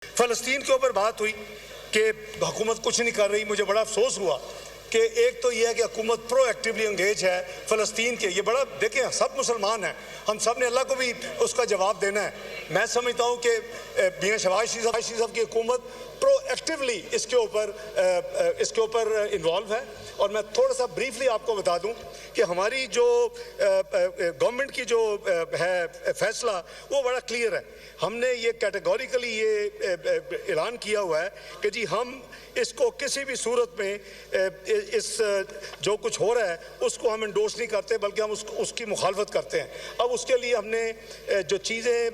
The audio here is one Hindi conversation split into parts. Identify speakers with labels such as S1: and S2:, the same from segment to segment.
S1: फ़लस्तीन के ऊपर बात हुई कि हुकूमत कुछ नहीं कर रही। मुझे बड़ा अफसोस हुआ कि एक तो यह है कि हुकूमत प्रोएक्टिवली इंगेज है फ़लस्तीन के। ये बड़ा देखें, सब मुसलमान हैं, हम सब ने अल्लाह को भी उसका जवाब देना है। मैं समझता हूँ कि मियां शहबाज शरीफ साहब की हुकूमत प्रोएक्टिवली इसके ऊपर इन्वॉल्व है। और मैं थोड़ा सा ब्रीफली आपको बता दूं कि हमारी जो गवर्नमेंट की जो है फैसला वो बड़ा क्लियर है। हमने ये कैटेगोरिकली ये ऐलान किया हुआ है कि जी हम इसको किसी भी सूरत में इस जो कुछ हो रहा है उसको हम इंडोर्स नहीं करते, बल्कि हम उसकी मुखालफत करते हैं। अब उसके लिए हमने जो चीज़ें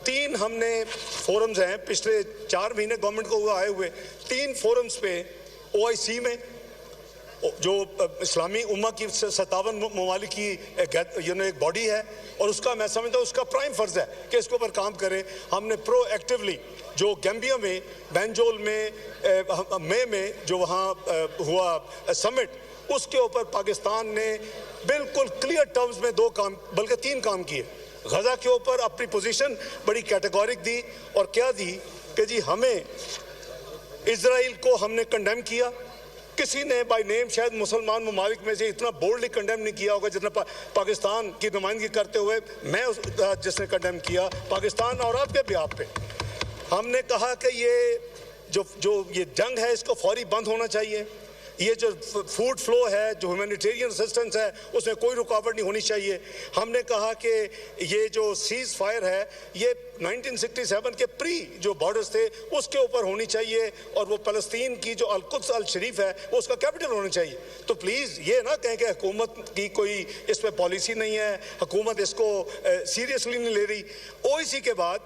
S1: 3 हमने फोरम्स हैं पिछले 4 महीने गवर्नमेंट को आए हुए 3 फोरम्स पे OIC में जो इस्लामी उम्मा की 57 ममालिक की एक बॉडी है और उसका मैं समझता हूँ उसका प्राइम फ़र्ज़ है कि इसके ऊपर काम करें। हमने प्रोएक्टिवली जो गैम्बिया में बैंजोल में मई में जो वहाँ हुआ समिट उसके ऊपर पाकिस्तान ने बिल्कुल क्लियर टर्म्स में 2 काम बल्कि 3 काम किए। गज़ा के ऊपर अपनी पोजीशन बड़ी कैटेगोरिक दी और क्या दी कि जी हमें इजराइल को हमने कंडेम किया। किसी ने बाय नेम शायद मुसलमान ममालिक में से इतना बोल्डली कंडेम नहीं किया होगा जितना पाकिस्तान की नुमाइंदगी करते हुए मैं जिसने कंडेम किया पाकिस्तान और आपके भी आप पे। हमने कहा कि ये जो ये जंग है इसको फौरी बंद होना चाहिए। ये जो फूड फ्लो है, जो ह्यूमैनिटेरियन असिस्टेंस है, उसमें कोई रुकावट नहीं होनी चाहिए। हमने कहा कि ये जो सीज़ फायर है ये 1967 के प्री जो बॉर्डर्स थे उसके ऊपर होनी चाहिए और वो फ़लस्तीन की जो अल-कुद्स अल-शरीफ है वो उसका कैपिटल होना चाहिए। तो प्लीज़ ये ना कहें कि हुकूमत की कोई इस पर पॉलिसी नहीं है, हुकूमत इसको सीरियसली नहीं ले रही। OIC के बाद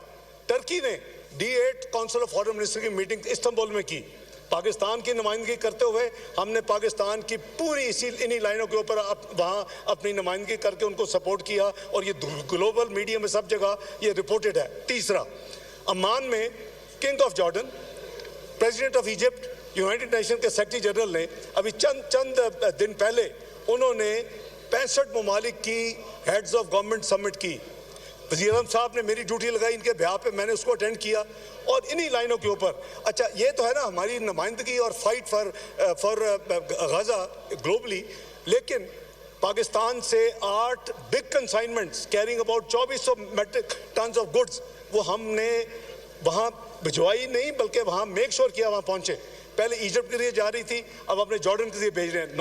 S1: टर्की ने D8 council of foreign minister की मीटिंग इस्तांबुल में की। पाकिस्तान की नुमाइंदगी करते हुए हमने पाकिस्तान की पूरी इन्हीं लाइनों के ऊपर वहाँ अपनी नुमाइंदगी करके उनको सपोर्ट किया और ये ग्लोबल मीडिया में सब जगह ये रिपोर्टेड है। तीसरा, अम्मान में king of Jordan, president of Egypt, United nation के सेक्रेटरी जनरल ने अभी चंद दिन पहले उन्होंने 65 ममालिक की हेड्स ऑफ गवर्नमेंट समिट की। वज़ीर आज़म साहब ने मेरी ड्यूटी लगाई इनके ब्याह पे, मैंने उसको अटेंड किया और इन्हीं लाइनों के ऊपर। अच्छा, ये तो है ना हमारी नुमाइंदगी और फाइट फॉर गज़ा ग्लोबली, लेकिन पाकिस्तान से 8 big consignments carrying about 2400 metric tons of goods वो हमने वहाँ भिजवाई नहीं बल्कि वहाँ मेक श्योर किया वहाँ पहुँचे। पहले इजिप्ट के लिए जा रही थी, अब अपने जॉर्डन के लिए भेज रहे हैं।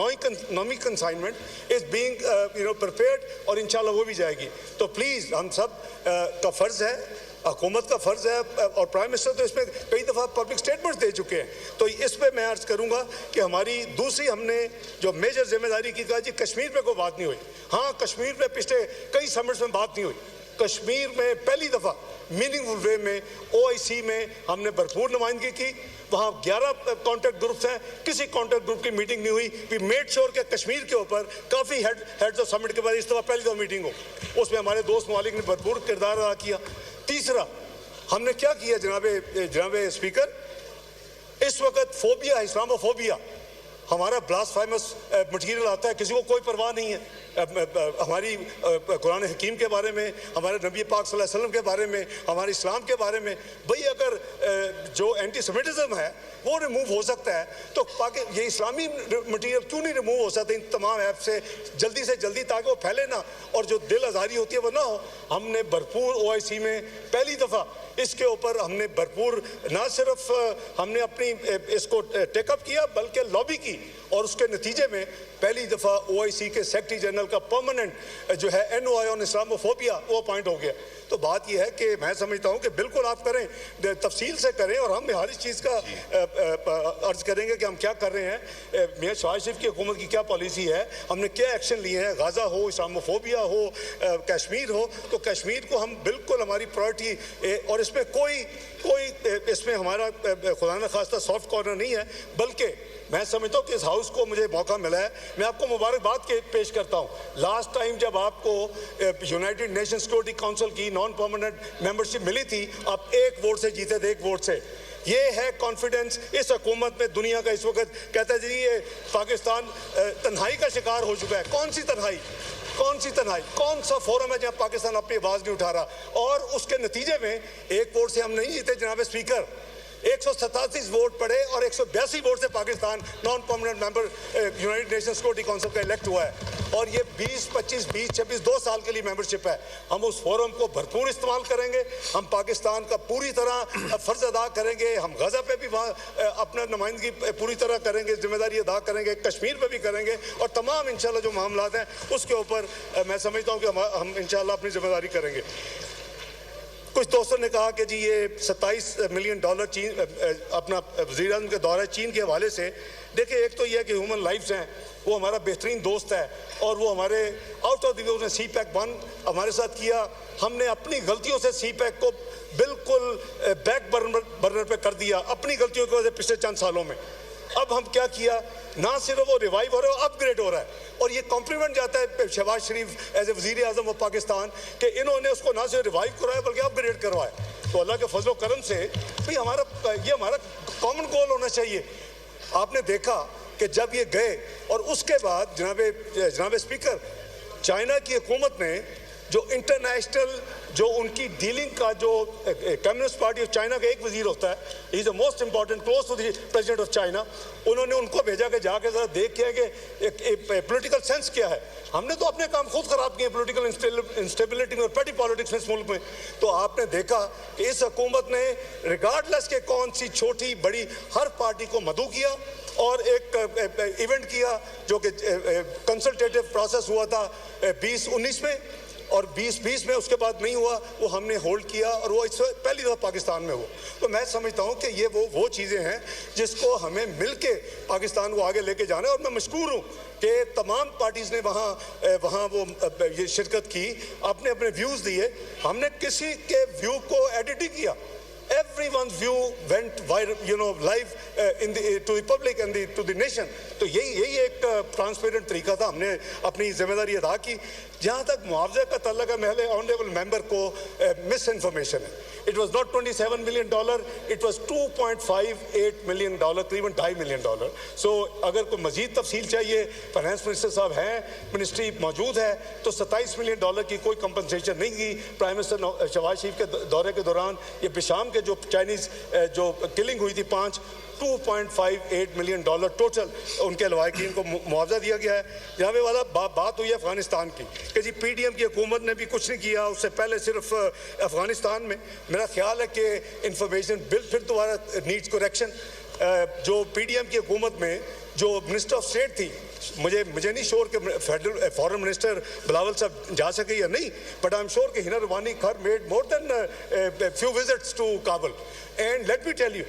S1: नौवीं कंसाइनमेंट इज़ बीइंग प्रिपेयर्ड और इंशाल्लाह वो भी जाएगी। तो प्लीज़ हम सब का फ़र्ज़ है, हुकूमत का फ़र्ज़ है और प्राइम मिनिस्टर तो इसमें कई दफ़ा पब्लिक स्टेटमेंट्स दे चुके हैं। तो इस पर मैं अर्ज़ करूँगा कि हमारी दूसरी हमने जो मेजर जिम्मेदारी की कहा जी कश्मीर पे कोई बात नहीं हुई। हाँ, कश्मीर पे पिछले कई समिट्स में बात नहीं हुई। कश्मीर में पहली दफ़ा मीनिंगफुल वे में OIC में हमने भरपूर नुमाइंदगी की। वहाँ 11 कॉन्टैक्ट ग्रुप्स हैं, किसी कॉन्टैक्ट ग्रुप की मीटिंग नहीं हुई। वी मेड श्योर कि कश्मीर के ऊपर काफ़ी हेड्स ऑफ समिट के बाद इस दफ़ा पहली दफ़ा मीटिंग हो, उसमें हमारे दोस्त ममालिक ने भरपूर किरदार अदा किया। तीसरा, हमने क्या किया जनाब स्पीकर, इस वक्त फोबिया, इस्लामोफोबिया, हमारा ब्लास्फेमस मटीरियल आता है, किसी को कोई परवाह नहीं है। हमारी कुरान हकीम के बारे में, हमारे नबी पाक सल्लल्लाहु अलैहि वसल्लम के बारे में, हमारे इस्लाम के बारे में। भाई अगर जो एंटीसेमिटिज्म है वो रिमूव हो सकता है तो ये इस्लामी मटीरियल क्यों नहीं रिमूव हो सकता इन तमाम ऐप से जल्दी ताकि वो फैले ना और जो दिल आज़ारी होती है वो ना हो। हमने भरपूर OIC में पहली दफ़ा इसके ऊपर हमने भरपूर ना सिर्फ हमने अपनी इसको टेकअप किया बल्कि लॉबी की और उसके नतीजे में पहली दफ़ा OIC के सेक्रेटरी जनरल का परमानेंट जो है NOI ऑन इस्लामोफोबिया वो अपॉइंट हो गया। तो बात यह है कि मैं समझता हूँ कि बिल्कुल आप करें, तफसील से करें और हम हर इस चीज़ का अर्ज करेंगे कि हम क्या कर रहे हैं, मियां शहबाज शरीफ की हुकूमत की क्या पॉलिसी है, हमने क्या एक्शन लिए हैं। गाज़ा हो, इस्लामोफोबिया हो, कश्मीर हो, तो कश्मीर को हम बिल्कुल हमारी प्रायोरिटी और इसमें कोई इसमें हमारा खुदा न खास्ता सॉफ्ट कॉर्नर नहीं है, बल्कि मैं समझता हूँ कि इस हाउस को मुझे मौका मिला है। मैं आपको मुबारकबाद पेश करता हूँ। लास्ट टाइम जब आपको यूनाइटेड नेशन सिक्योरिटी काउंसिल की नॉन परमानेंट मेंबरशिप मिली थी, आप 1 वोट से जीते थे, 1 वोट से। ये है कॉन्फिडेंस इस हुकूमत में। दुनिया का इस वक्त कहता है जी ये पाकिस्तान तन्हाई का शिकार हो चुका है। कौन सी तन्हाई, कौन सी तन्हाई, कौन सा फोरम है जहां पाकिस्तान अपनी आवाज नहीं उठा रहा? और उसके नतीजे में एक वोट से हम नहीं जीते जनाब स्पीकर, 187 वोट पड़े और 182 वोट से Pakistan non permanent member United Nations security council का इलेक्ट हुआ है। और ये 20, 25, 20, 26 2 साल के लिए मेंबरशिप है। हम उस फोरम को भरपूर इस्तेमाल करेंगे। हम पाकिस्तान का पूरी तरह फर्ज अदा करेंगे। हम गजा पे भी वहाँ अपना नुमाइंदगी पूरी तरह करेंगे, जिम्मेदारी अदा करेंगे, कश्मीर पे भी करेंगे और तमाम इंशाल्लाह जो मामलात हैं उसके ऊपर मैं समझता हूँ कि हम इंशाल्लाह अपनी जिम्मेदारी करेंगे। कुछ दोस्तों ने कहा कि जी ये $27 मिलियन चीन अपना वज़ीर-ए-आज़म के दौरे चीन के हवाले से। देखिए, एक तो यह है कि ह्यूमन लाइफ्स हैं, वो हमारा बेहतरीन दोस्त है और वो हमारे आउट ऑफ द वे उसने CPEC 1 हमारे साथ किया। हमने अपनी गलतियों से CPEC को बिल्कुल बैक बर्नर पे कर दिया, अपनी गलतियों की वजह से पिछले चंद सालों में। अब हम क्या किया, ना सिर्फ वो रिवाइव हो रहा है, अपग्रेड हो रहा है। और ये कॉम्प्लीमेंट जाता है शहबाज शरीफ एज ए वज़ीर-ए-आज़म ऑफ पाकिस्तान कि इन्होंने उसको ना सिर्फ रिवाइव करवाया बल्कि अपग्रेड करवाया। तो अल्लाह के फजल करम से भाई ये हमारा कॉमन गोल होना चाहिए। आपने देखा कि जब ये गए और उसके बाद जनाब स्पीकर, चाइना की हुकूमत ने जो इंटरनेशनल जो उनकी डीलिंग का जो कम्युनिस्ट पार्टी ऑफ चाइना का एक वजीर होता है, he is the most important close to the president of China, उन्होंने उनको भेजा कि जाके जरा देख के कि पॉलिटिकल सेंस क्या है। हमने तो अपने काम खुद खराब किए पॉलिटिकल इंस्टेबिलिटी में और पेटी पॉलिटिक्स में इस मुल्क में। तो आपने देखा कि इस हुकूमत ने रिगार्डलेस के कौन सी छोटी बड़ी हर पार्टी को मदऊ किया और एक इवेंट किया जो कि कंसल्टेटिव प्रोसेस हुआ था 2019 में और 2020 में, उसके बाद नहीं हुआ, वो हमने होल्ड किया और वो इससे पहली दफ़ा पाकिस्तान में हुआ। तो मैं समझता हूँ कि ये वो चीज़ें हैं जिसको हमें मिल के पाकिस्तान को आगे लेके जाना है। और मैं मशकूर हूँ कि तमाम पार्टीज़ ने वहाँ वो ये शिरकत की, अपने अपने व्यूज़ दिए। हमने किसी के व्यू को एडिट ही किया। Everyone's view went viral, live to the public and to the nation. तो यही एक ट्रांसपेरेंट तरीका था। हमने अपनी जिम्मेदारी अदा की। जहाँ तक मुआवजे का तल्लुक है, मेरे ऑनरेबल मेंबर को मिस इन्फॉर्मेशन है। It was not $27 million, it was $2.58 million, करीबन $2.5 मिलियन। सो अगर कोई मजीद तफसील चाहिए, फाइनेंस मिनिस्टर साहब हैं, मिनिस्ट्री मौजूद है, तो $27 मिलियन की कोई कंपनसेशन नहीं की प्राइम मिनिस्टर शहबाज शरीफ के दौरे के दौरान। ये बिशाम के जो चाइनीज़ जो किलिंग हुई थी 2.58 मिलियन टोटल उनके लवाकिन को मुआवजा दिया गया है। यहाँ पे वाला बात हुई है अफगानिस्तान की कि जी PDM की हुकूमत ने भी कुछ नहीं किया, उससे पहले सिर्फ अफगानिस्तान में। मेरा ख्याल है कि इंफॉर्मेशन बिल फिर दोबारा नीड्स करेक्शन। जो PDM की हुकूमत में जो मिनिस्टर ऑफ स्टेट थी, मुझे नहीं श्योर कि फेडरल फॉरेन मिनिस्टर बिलावल साहब जा सके या नहीं, बट आई एम श्योर कि Hina Rabbani Khar made more than few visits to Kabul. And let me tell you,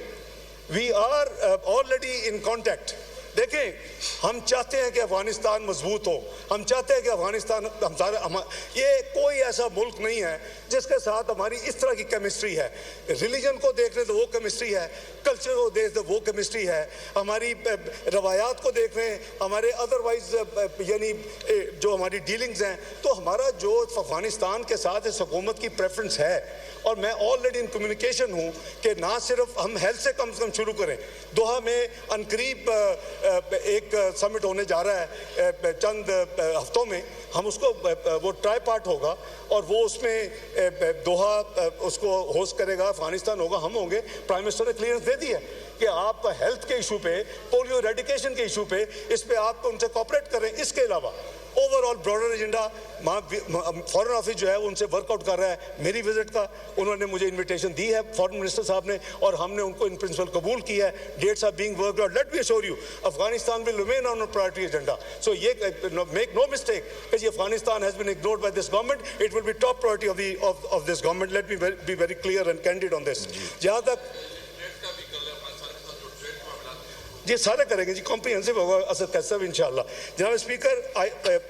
S1: we are already in contact. देखें, हम चाहते हैं कि अफगानिस्तान मजबूत हो, हम चाहते हैं कि अफगानिस्तान ये कोई ऐसा मुल्क नहीं है जिसके साथ हमारी इस तरह की केमिस्ट्री है। रिलीजन को देख रहे तो वो केमिस्ट्री है, कल्चर को देख तो वो केमिस्ट्री है, हमारी रवायात को देख रहे हैं, हमारे अदरवाइज यानी जो हमारी डीलिंग्स हैं। तो हमारा जो अफगानिस्तान के साथ इस हुकूमत की प्रेफरेंस है और मैं ऑलरेडी इन कम्युनिकेशन हूँ कि ना सिर्फ हम हेल्थ से कम शुरू करें। दोहा में अनकरीब एक समिट होने जा रहा है चंद हफ्तों में, हम उसको वो ट्राई पार्ट होगा और वो उसमें दोहा उसको होस्ट करेगा, अफगानिस्तान होगा, हम होंगे। प्राइम मिनिस्टर ने क्लियरेंस दे दी है कि आप हेल्थ के इशू पे, पोलियो रेडिकेशन के इशू पे, इस पे आप उनसे कोऑपरेट करें। इसके अलावा overall broader agenda foreign office जो है वो उनसे वर्कआउट कर रहा है। मेरी विजिट का उन्होंने मुझे इनविटेशन दी है फॉरेन मिनिस्टर साहब ने और हमने उनको इन प्रिंसिपल कबूल की है। Dates are being worked out. Let me assure you, Afghanistan will remain on priority agenda. So ये मेक नो मिस्टेक कि Afghanistan has been ignored by this government, it will be top priority of this government. Let me be very clear and candid on this. जहाँ तक ये सारे करेंगे जी, कॉम्प्रिहेंसिव होगा असद कैसा भी इंशाल्लाह। जनाब speaker,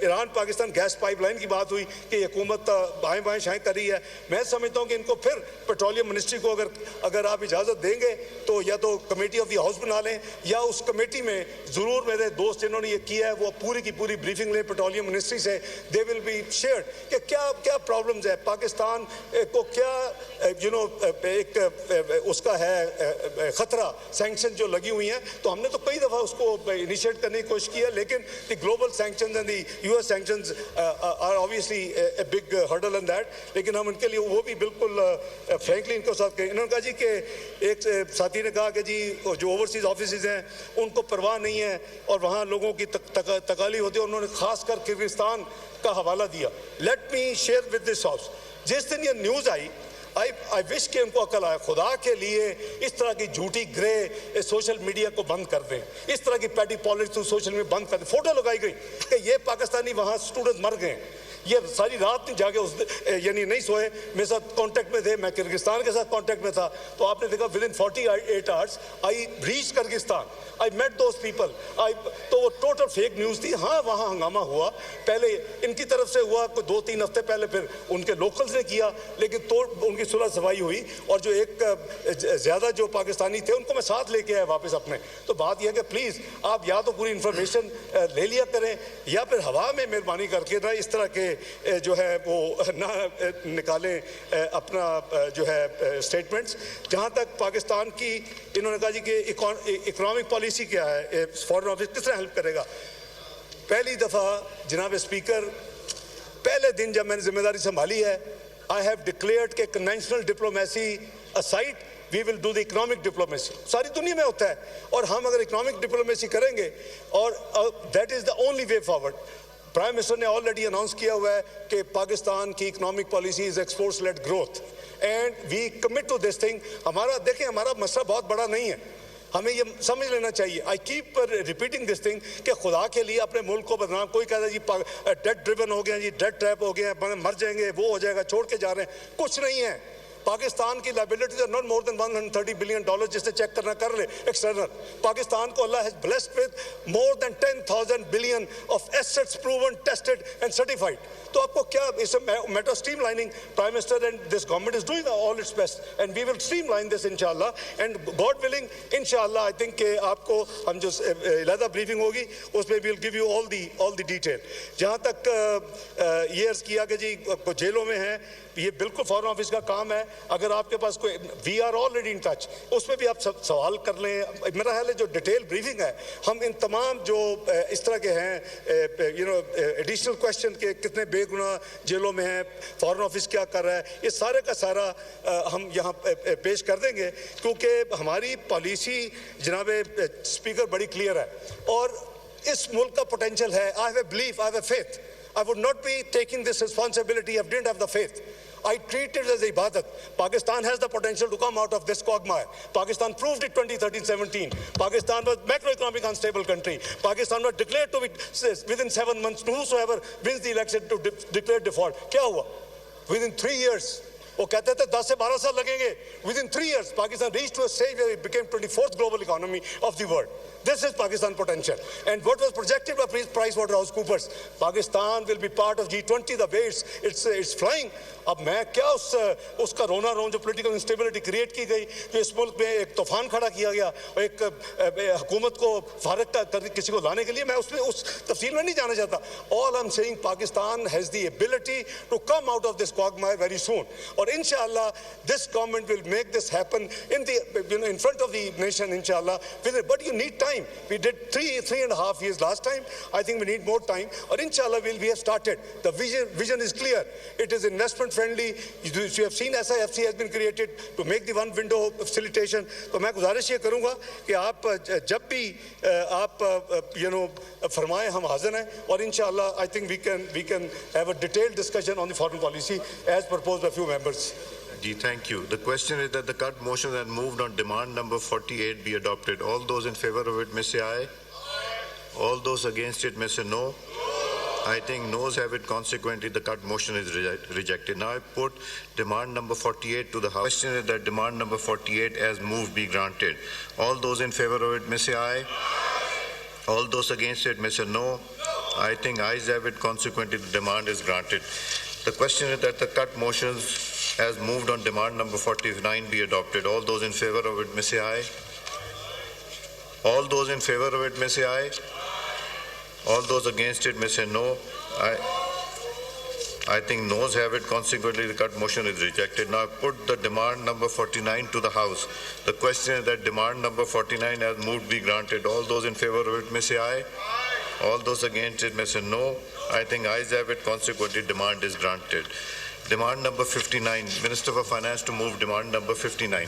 S1: Iran Pakistan gas pipeline की बात हुई कि हुकूमत बाएं बाएं शाएं कर रही है। मैं समझता हूँ कि इनको फिर पेट्रोलियम मिनिस्ट्री को अगर आप इजाज़त देंगे तो या तो कमेटी ऑफ द हाउस बना लें, या उस कमेटी में ज़रूर मेरे दोस्त जिन्होंने ये किया है वो पूरी की पूरी ब्रीफिंग लें पेट्रोलियम मिनिस्ट्री से। दे विल बी शेयर्ड कि क्या क्या प्रॉब्लम्स है पाकिस्तान को, क्या एक उसका है ख़तरा, सैंक्शन जो लगी हुई हैं। तो हमने तो कई दफ़ा उसको इनिशिएट करने की कोशिश की है, लेकिन the global sanctions and the US sanctions are obviously a big hurdle in that. लेकिन हम इनके लिए वो भी बिल्कुल फ्रैंकली इनको साथ कहें। इन्होंने कहा जी कि एक साथी ने कहा कि जी जो ओवरसीज ऑफिस हैं उनको परवाह नहीं है और वहाँ लोगों की तकाली होती है। उन्होंने खासकर किर्गिस्तान का हवाला दिया। Let me share with this house, जिस दिन ये न्यूज़ आई आई विश कि उनको अकल आया, खुदा के लिए इस तरह की झूठी ग्रे सोशल मीडिया को बंद कर दें, इस तरह की पैटी पॉलिटिक्स सोशल मीडिया बंद कर दें। फोटो लगाई गई कि ये पाकिस्तानी वहाँ स्टूडेंट मर गए, ये सारी रात नहीं जाके उस यानी नहीं सोए, मेरे साथ कांटेक्ट में थे, मैं किर्गिस्तान के साथ कांटेक्ट में था। तो आपने देखा within 48 hours I reach Kyrgyzstan, I met those people. तो वो टोटल फेक न्यूज़ थी। हाँ वहाँ हंगामा हुआ, पहले इनकी तरफ से हुआ, कोई 2-3 हफ्ते पहले फिर उनके लोकल्स ने किया, लेकिन तो उनकी सुलह सफाई हुई और जो एक ज़्यादा जो पाकिस्तानी थे उनको मैं साथ लेके आया वापस अपने। तो बात यह है कि प्लीज़ आप या तो पूरी इंफॉर्मेशन ले लिया करें या फिर हवा में मेहरबानी करके ना इस तरह के जो है वो ना निकालें अपना जो है स्टेटमेंट्स। जहाँ तक पाकिस्तान की, इन्होंने कहा जी कि इकोनॉमिक पॉलिसी क्या है, फॉरेन ऑफिस किस तरह हेल्प करेगा। पहली दफ़ा जनाब स्पीकर, पहले दिन जब मैंने जिम्मेदारी संभाली है, आई हैव डिक्लेयर्ड कि conventional diplomacy aside we will do the economic diplomacy. सारी दुनिया में होता है और हम अगर इकोनॉमिक डिप्लोमेसी करेंगे और that is the only way forward. Prime minister ने ऑलरेडी अनाउंस किया हुआ है कि पाकिस्तान की economic policy is exports led growth and we commit to this thing. हमारा देखें, हमारा मसला बहुत बड़ा नहीं है, हमें ये समझ लेना चाहिए। I keep repeating this thing कि खुदा के लिए अपने मुल्क को बदनाम, कोई कहता है जी डेट ड्रिवन हो गया, जी डेट ट्रैप हो गया, मर जाएंगे, वो हो जाएगा, छोड़ के जा रहे हैं। कुछ नहीं है, पाकिस्तान की liabilities are not more than $130 billion, जिससे चेक करना कर ले एक्सटर्नल। पाकिस्तान को Allah has blessed with more than 10,000 billion of assets proven, tested and certified. तो आपको क्या, it's a matter of streamlining. Prime minister and this government is doing all its best and we will streamline this इंशाल्लाह एंड गॉड विलिंग इंशाल्लाह। आई थिंक कि आपको हम जो अलहदा ब्रीफिंग होगी उसमें we will give you all the detail. जहाँ तक ये अर्ज किया कि जी जेलों में है, ये बिल्कुल फॉरेन ऑफिस का काम है। अगर आपके पास कोई, we are already in touch, उसमें भी आप सवाल कर लें। मेरा ख्याल है जो डिटेल ब्रीफिंग है, हम इन तमाम जो इस तरह के हैं एडिशनल क्वेश्चन के कितने बेगुनाह जेलों में हैं, फॉरेन ऑफिस क्या कर रहा है, ये सारे का सारा हम यहाँ पेश कर देंगे, क्योंकि हमारी पॉलिसी जनाब स्पीकर बड़ी क्लियर है और इस मुल्क का पोटेंशियल है। I have a belief, I have a faith. I would not be taking this responsibility if I didn't have the faith. I treat it as a ibadat. Pakistan has the potential to come out of this quagmire. Pakistan proved it 2013-17. Pakistan was macroeconomic unstable country. Pakistan was declared to be within 7 months. Whosoever wins the election to declare default. क्या हुआ? Within 3 years. वो कहते थे 10 से 12 साल लगेंगे. Within 3 years, Pakistan reached to a stage where it became 24th global economy of the world. This is Pakistan potential. And what was projected by PricewaterhouseCoopers, Pakistan will be part of G20. The way it's flying. अब मैं क्या उसका रोना रोन जो पॉलिटिकल इंस्टेबिलिटी क्रिएट की गई, जो इस मुल्क में एक तूफान खड़ा किया गया और एक हुकूमत को फारग कर किसी को लाने के लिए, मैं उसमें उस तफसील में नहीं जाना चाहता। All I am saying Pakistan has the ability to come out of this quagmire very soon और इंशाअल्लाह this government will make this happen in the in front of the nation इंशाअल्लाह। But you need time. We did 3.5 years last time. I think we need more time. और इंशाअल्लाह we have started. The vision is clear. It is investment friendly. You have seen SIFC has been created to make the one window facilitation. तो मैं गुजारिश ये करूँगा कि आप जब भी आप फरमाएं हम हाजिर हैं और इंशाअल्लाह I think we can have a detailed discussion on the foreign policy as proposed by few members.
S2: Thank you. The question is that the cut motion that moved on demand number 48 be adopted. All those in favor of it may say aye. All those against it may say no. I think noes have it. Consequently, the cut motion is rejected. Now I put demand number 48 to the House. Question is that demand number 48 as moved be granted. All those in favor of it may say aye. All those against it may say no. I think ayes have it. Consequently, the demand is granted. The question is that the cut motions as moved on demand number 49 be adopted. All those in favor of it may say aye. All those in favor of it may say aye. All those against it may say no. I think noes have it. Consequently, the cut motion is rejected. Now I put the demand number 49 to the House. The question is that demand number 49 as moved be granted. All those in favor of it may say aye. All those against it may say no. I think ayes have it. Consequently, demand is granted. Demand number 59. Minister for Finance to move demand number 59.